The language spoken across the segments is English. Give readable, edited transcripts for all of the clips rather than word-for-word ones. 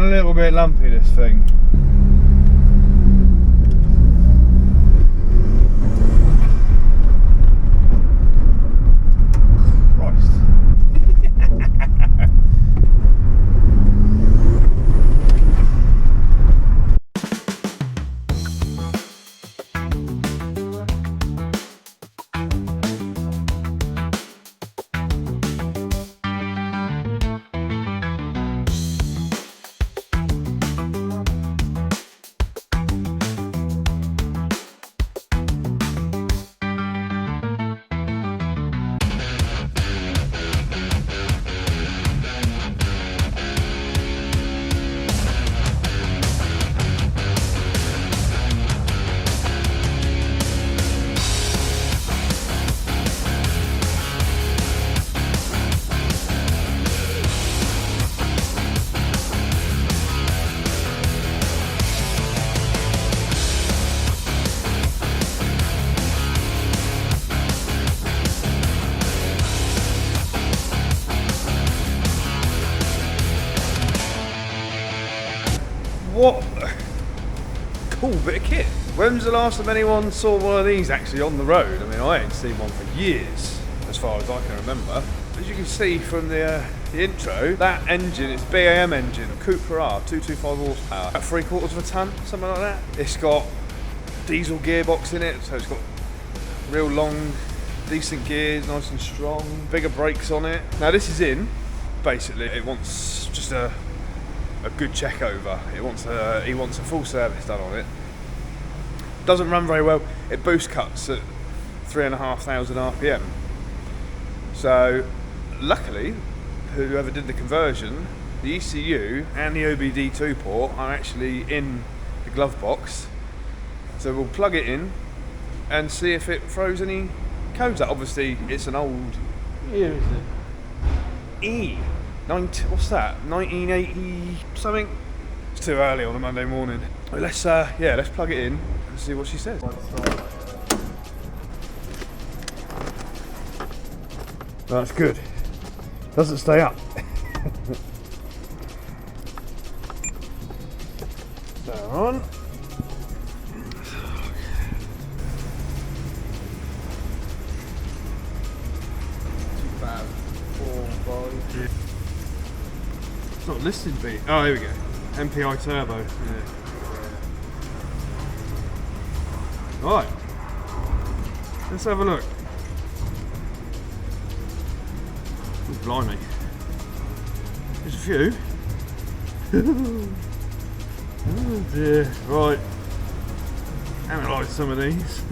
a little bit lumpy, this thing. What a cool bit of kit. When's the last time anyone saw one of these actually on the road? I mean, I ain't seen one for years, as far as I can remember. As you can see from the intro, that engine, it's BAM engine, Cooper R, 225 horsepower, about 3/4 of a tonne, something like that. It's got diesel gearbox in it, so it's got real long, decent gears, nice and strong, bigger brakes on it. Now this is in, basically, it wants just a good check over. He wants a full service done on it. Doesn't run very well. It boost cuts at 3,500 RPM. So luckily, whoever did the conversion, the ECU and the OBD2 port are actually in the glove box. So we'll plug it in and see if it throws any codes out. Obviously, it's an old. Here is it? What's that? 1980 something? It's too early on a Monday morning. But let's plug it in and see what she says. That's good. Doesn't stay up. So on. It's not listed to be. Oh, here we go. MPI turbo. Yeah. Right. Let's have a look. Oh, blimey. There's a few. Oh dear. Right. Analyse some of these.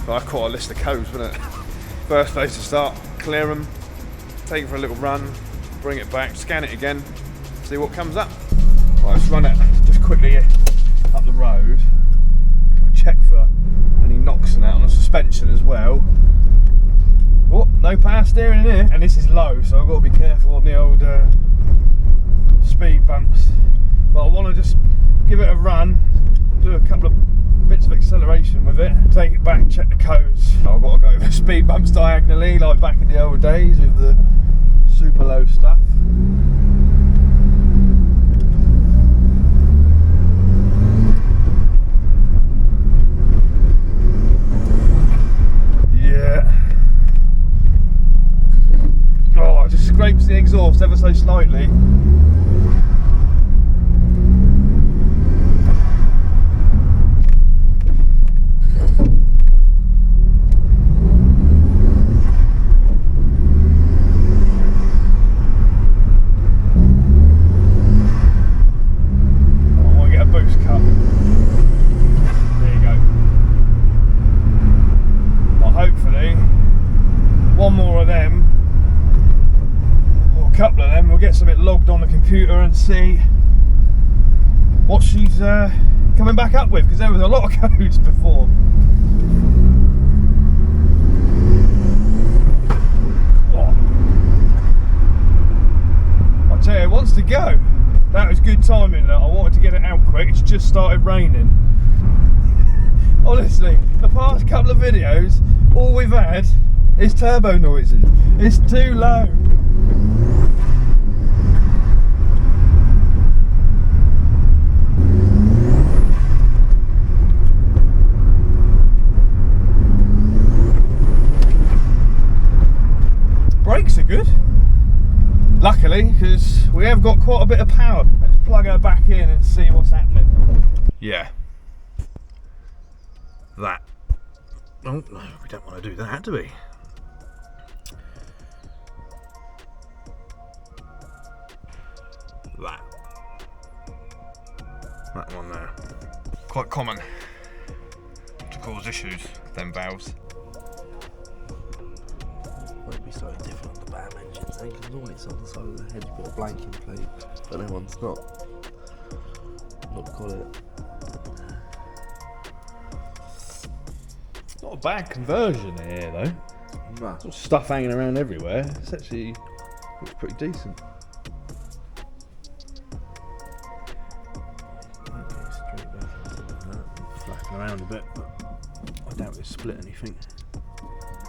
Well, I've got a list of codes, wouldn't it? First place to start, clear them, take it for a little run, bring it back, scan it again, see what comes up. Right, let's run it just quickly up the road. I'll check for any knocks and that on the suspension as well. Oh, no power steering in here, and this is low, so I've got to be careful on the old speed bumps. But I want to just give it a run, do a couple of bits of acceleration with it, take it back, check the codes. I've got to go over speed bumps diagonally like back in the old days with the super low stuff. Yeah. Oh, it just scrapes the exhaust ever so slightly. Something logged on the computer and see what she's coming back up with, because there was a lot of codes before. Oh. I tell you, it wants to go. That was good timing. That I wanted to get it out quick. It's just started raining. Honestly, the past couple of videos, all we've had is turbo noises. It's too low. actually, because we have got quite a bit of power. Let's plug her back in and see what's happening. Yeah. That. Oh no, we don't want to do that, do we? That one there. Quite common to cause issues, them valves. Might be slightly different on the BAM engines, then, because normally it's on the side of the head, you put a blanking plate, but that one's not got it. Not a bad conversion here though. Nah. Sort of stuff hanging around everywhere. It's actually looks pretty decent. Okay, straight back into that. Flapping around a bit, but I doubt it split anything.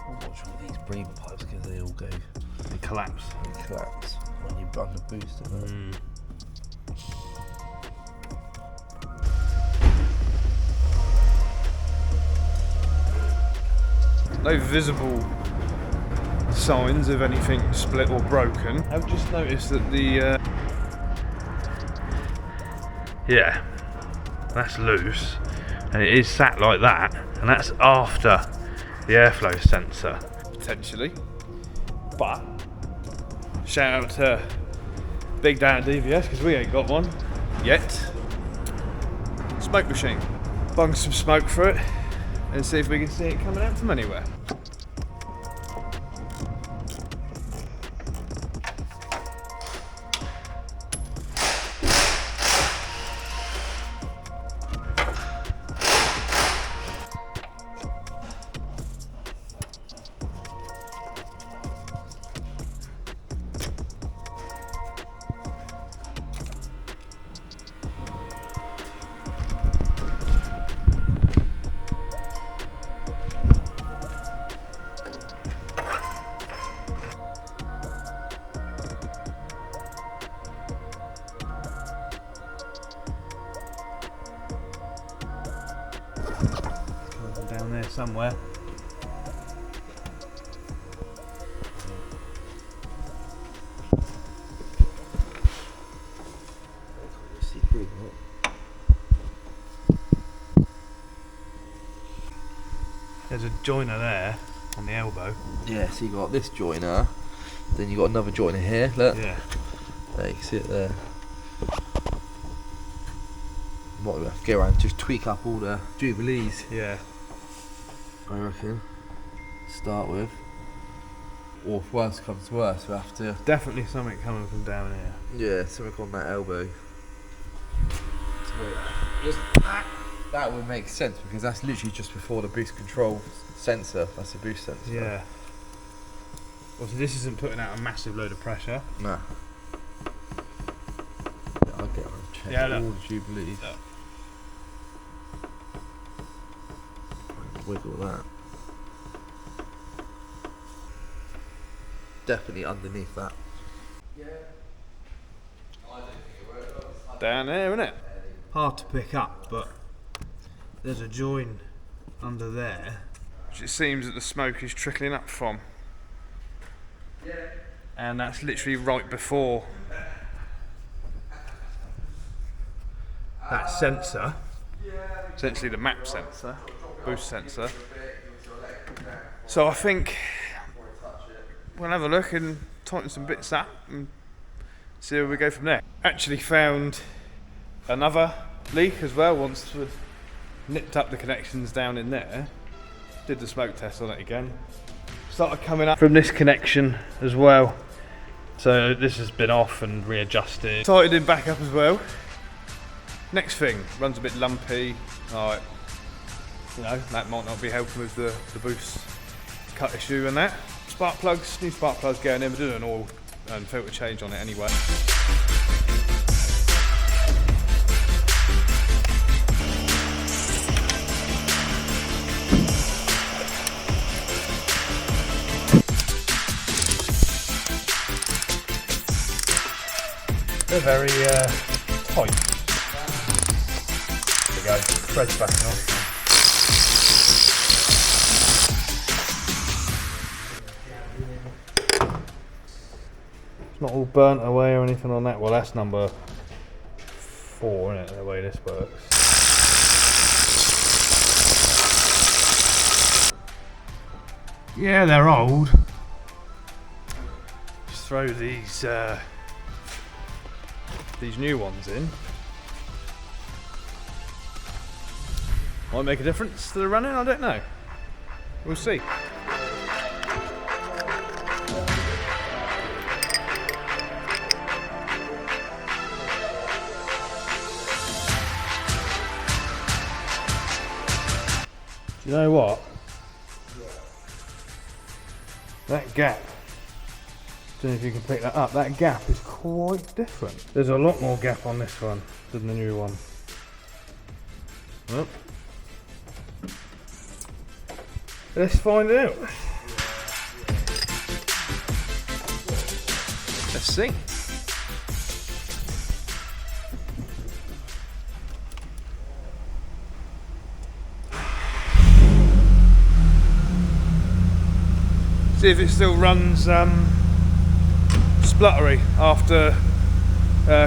I'll watch all these breather pipes because they all go. They collapse. They collapse when you under boost them. No visible signs of anything split or broken. I've just noticed that the yeah, that's loose, and it is sat like that, and that's after the airflow sensor potentially. But shout out to Big Dan at DVS because we ain't got one yet. Smoke machine. Bung some smoke through it and see if we can see it coming out from anywhere. Down there somewhere. See through that. There's a joiner there on the elbow. Yeah, so you got this joiner, then you got another joiner here. Look. Yeah. There, you can see it there. What we have to go around, just tweak up all the jubilees. Yeah. I reckon. Start with. Or if worse comes to worse, we have to. Definitely something coming from down here. Yeah, something on that elbow. That would make sense because that's literally just before the boost control sensor. That's a boost sensor. Yeah. Well, so this isn't putting out a massive load of pressure. Nah. Yeah, I'll get on and check Yeah, all look. the jubilees. Look. Wiggle that. Definitely underneath that. Yeah. I don't think it worked. Down there, isn't it? Hard to pick up, but there's a join under there, which it seems that the smoke is trickling up from. Yeah. And that's literally right before that sensor, essentially the map sensor, boost sensor. So I think we'll have a look and tighten some bits up and see where we go from there. Actually found another leak as well once we've nipped up the connections down in there. Did the smoke test on it again. Started coming up from this connection as well. So this has been off and readjusted. Tightened it back up as well. Next thing, runs a bit lumpy. Alright, you know, that might not be helping with the boost cut issue and that. Spark plugs, new spark plugs going in. We're doing an oil and filter change on it anyway. They're very tight. There we go, thread's back off. It's not all burnt away or anything on that. Well, that's number 4, isn't it, the way this works. Yeah, they're old. Just throw these new ones in. Might make a difference to the running, I don't know. We'll see. Do you know what? That gap, don't know if you can pick that up, that gap is quite different. There's a lot more gap on this one than the new one. Well, let's find out. Let's see. See if it still runs spluttery after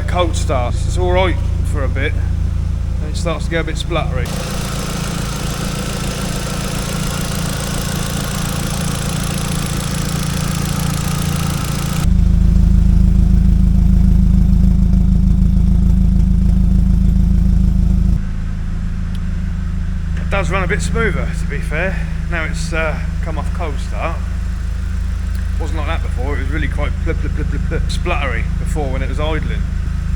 cold start. It's alright for a bit, and it starts to go a bit spluttery. It does run a bit smoother, to be fair. Now it's come off cold start. Wasn't like that before, it was really quite spluttery before when it was idling.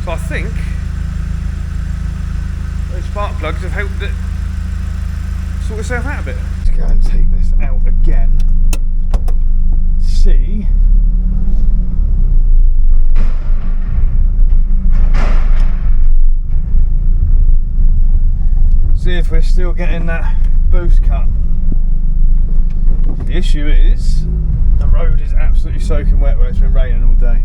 So I think those spark plugs have helped it sort itself out a bit. Let's go and take this out again. See. See if we're still getting that boost cut. The issue is, the road is absolutely soaking wet where it's been raining all day.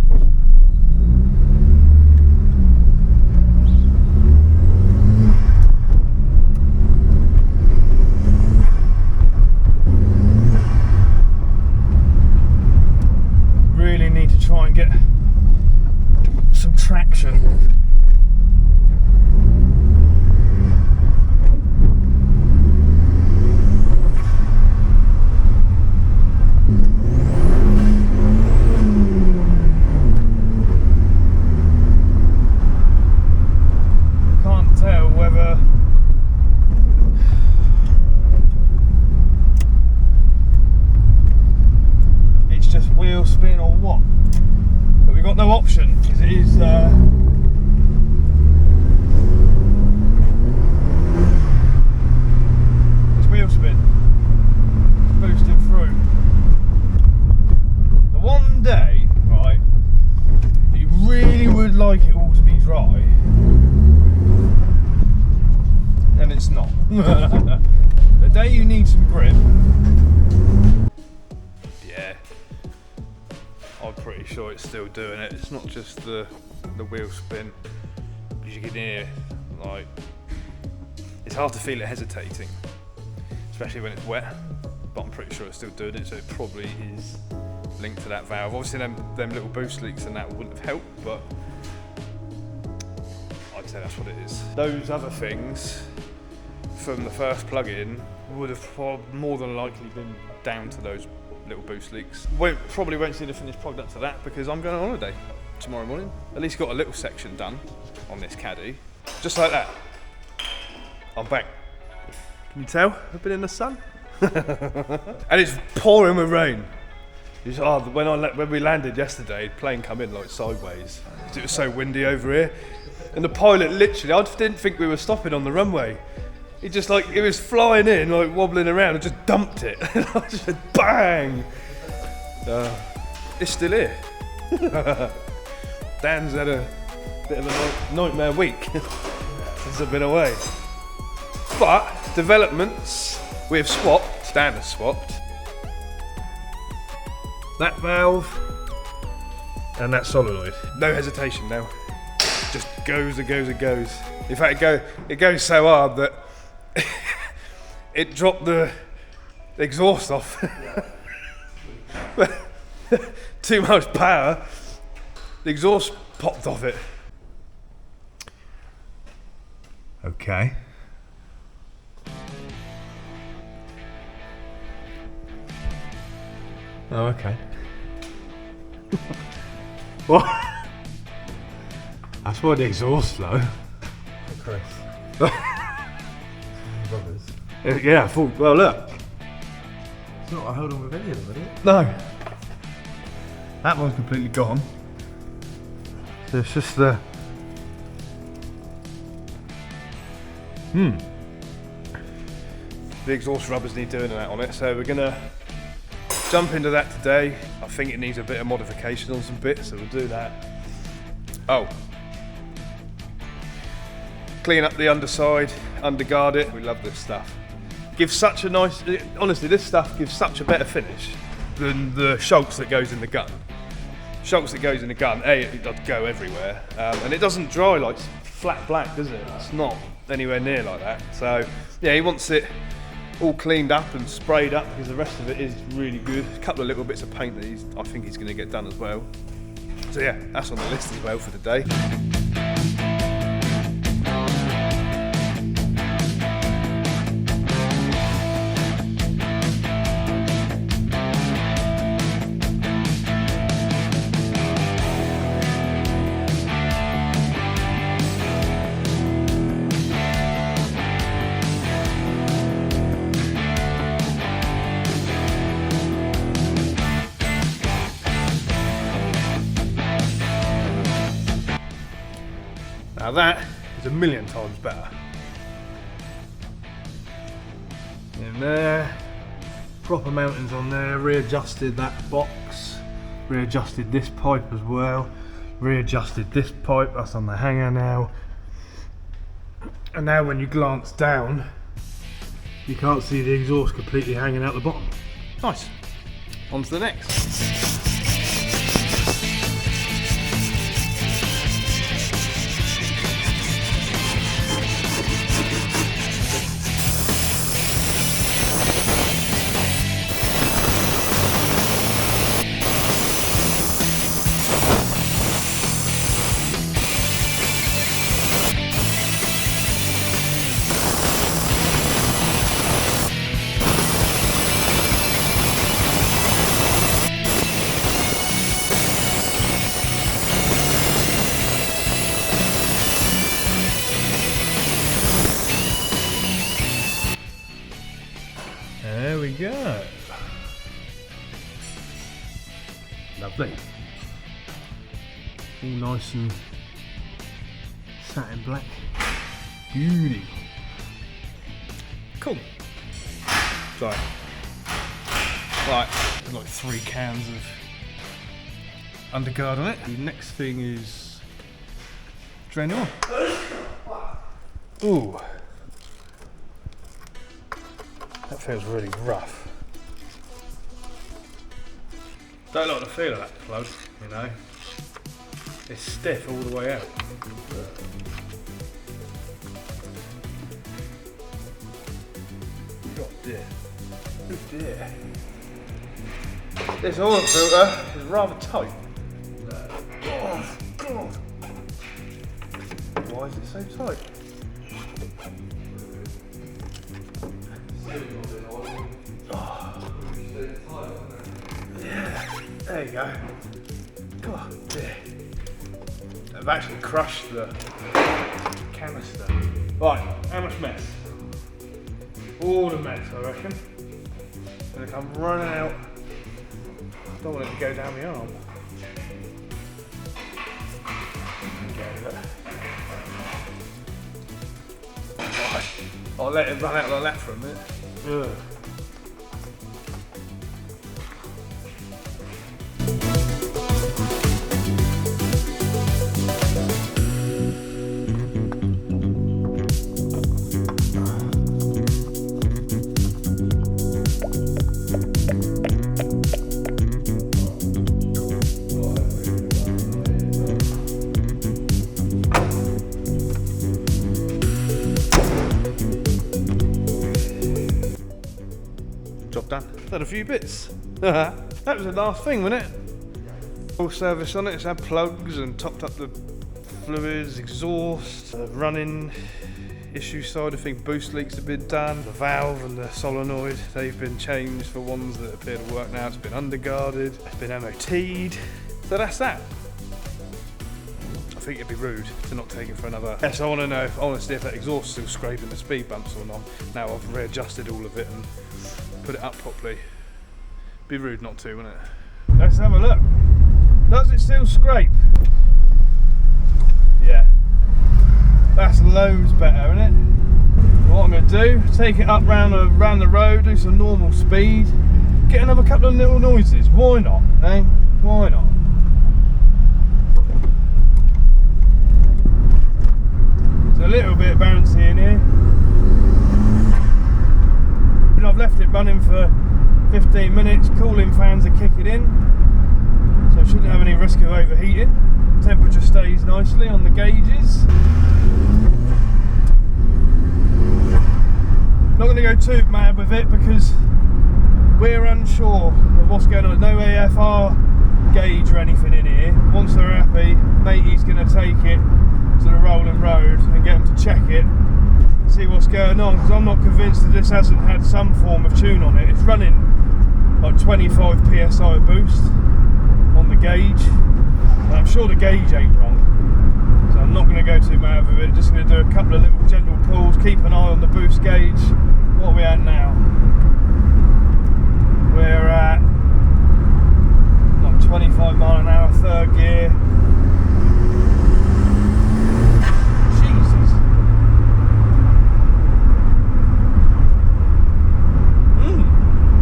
Really need to try and get some traction. Spin or what, but we've got no option because it is it's wheel spin, boosting through. The one day, right, you really would like it all to be dry, and it's not. The day you need some grip, I'm pretty sure it's still doing it. It's not just the wheel spin, because you can hear, like, it's hard to feel it hesitating, especially when it's wet, but I'm pretty sure it's still doing it, so it probably is linked to that valve. Obviously them little boost leaks and that wouldn't have helped, but I'd say that's what it is. Those other things from the first plug-in would have more than likely been down to those little boost leaks. Probably won't see the finished product of that because I'm going on holiday tomorrow morning. At least got a little section done on this caddy. Just like that. I'm back. Can you tell I've been in the sun? And it's pouring with rain. When we landed yesterday, the plane come in like sideways. It was so windy over here. And the pilot literally, I didn't think we were stopping on the runway. It just like, it was flying in, like wobbling around, and just dumped it. And I just went bang! It's still here. Dan's had a bit of a nightmare week since I've been away. But, developments, we have swapped, Dan has swapped, that valve, and that solenoid. No hesitation now. Just goes and goes and goes. In fact, it goes so hard that it dropped the exhaust off. Too much power. The exhaust popped off it. Okay. Oh, okay. What? That's why the exhaust low. Chris. Brothers. Yeah, I thought, well look. It's not a hold on with any of them, is it? No. That one's completely gone. So it's just the... The exhaust rubbers need doing that on it, so we're gonna jump into that today. I think it needs a bit of modification on some bits, so we'll do that. Oh. Clean up the underside, underguard it. We love this stuff. Gives such a nice, honestly, this stuff gives such a better finish than the shocks that goes in the gun. Shocks that goes in the gun, it does go everywhere, and it doesn't dry like flat black, does it? It's not anywhere near like that. So yeah, he wants it all cleaned up and sprayed up because the rest of it is really good. A couple of little bits of paint that I think he's going to get done as well. So yeah, that's on the list as well for today. Now that is a million times better. In there, proper mountings on there, readjusted that box, readjusted this pipe as well, readjusted this pipe, that's on the hanger now. And now when you glance down, you can't see the exhaust completely hanging out the bottom. Nice. On to the next. There we go. Lovely. All nice and satin black. Beauty. Cool. Sorry. Right, there's like 3 cans of underguard on it. The next thing is drain it on. Ooh. That feels really rough. Don't like the feel of that plug, you know. It's stiff all the way out. God dear. Oh dear. This oil filter is rather tight. Oh God. Why is it so tight? Yeah, there you go. God dear. I've actually crushed the canister. Right, how much mess? All the mess, I reckon. It's gonna come running out. I don't want it to go down my arm. Okay, look. Right. I'll let it run out of the lap for a minute. Ugh. Job done. Done a few bits. That was the last thing, wasn't it? Full service on it, it's had plugs and topped up the fluids, exhaust, running issue side of things, boost leaks have been done, the valve and the solenoid, they've been changed for ones that appear to work now, it's been underguarded, it's been MOT'd, so that's that. I think it'd be rude to not take it for another. Yes, I want to know, honestly, if that exhaust is still scraping the speed bumps or not. Now I've readjusted all of it and put it up properly. Be rude not to, wouldn't it? Let's have a look. Does it still scrape? Yeah. That's loads better, isn't it? What I'm going to do, take it up round the road, do some normal speed, get another couple of little noises. Why not, eh? Why not? It's a little bit bouncy in here. And I've left it running for 15 minutes, cooling fans are kicking in, so I shouldn't have any risk of overheating. Temperature stays nicely on the gauges. Not going to go too mad with it because we're unsure of what's going on. No AFR gauge or anything in here. Once they're happy, matey's going to take it to the rolling road and get them to check it, see what's going on, because I'm not convinced that this hasn't had some form of tune on it. It's running like 25 psi boost on the gauge, and I'm sure the gauge ain't wrong, so I'm not going to go too mad with it. Just going to do a couple of little gentle pulls, keep an eye on the boost gauge. What are we at now? We're at like 25 mile an hour, third gear. Jesus.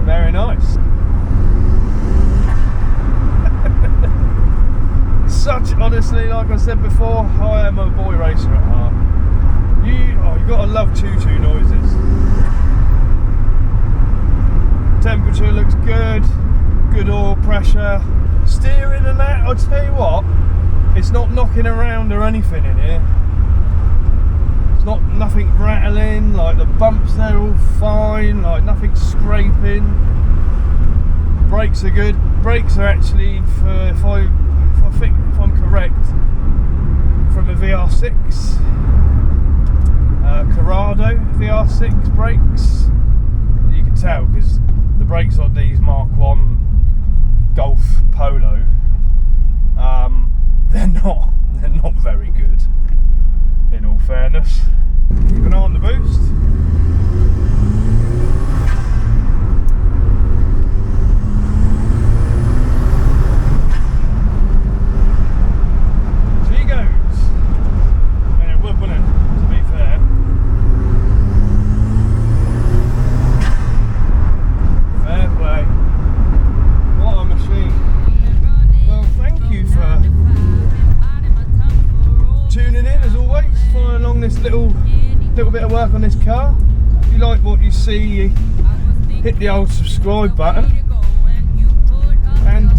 Very nice. Such, honestly, like I said before, I am a boy racer at heart. You gotta love choo-choo noises. Temperature looks good, good oil pressure. Steering and that, I'll tell you what, it's not knocking around or anything in here. It's not nothing rattling, like the bumps they're all fine, like nothing scraping. Brakes are good. Brakes are actually, if I'm correct, from a VR6, Corrado VR6 brakes. You can tell because the brakes on these Mark 1 Golf Polo, they're not very good, in all fairness. Keep an eye on the boost. Little bit of work on this car. If you like what you see, hit the old subscribe button and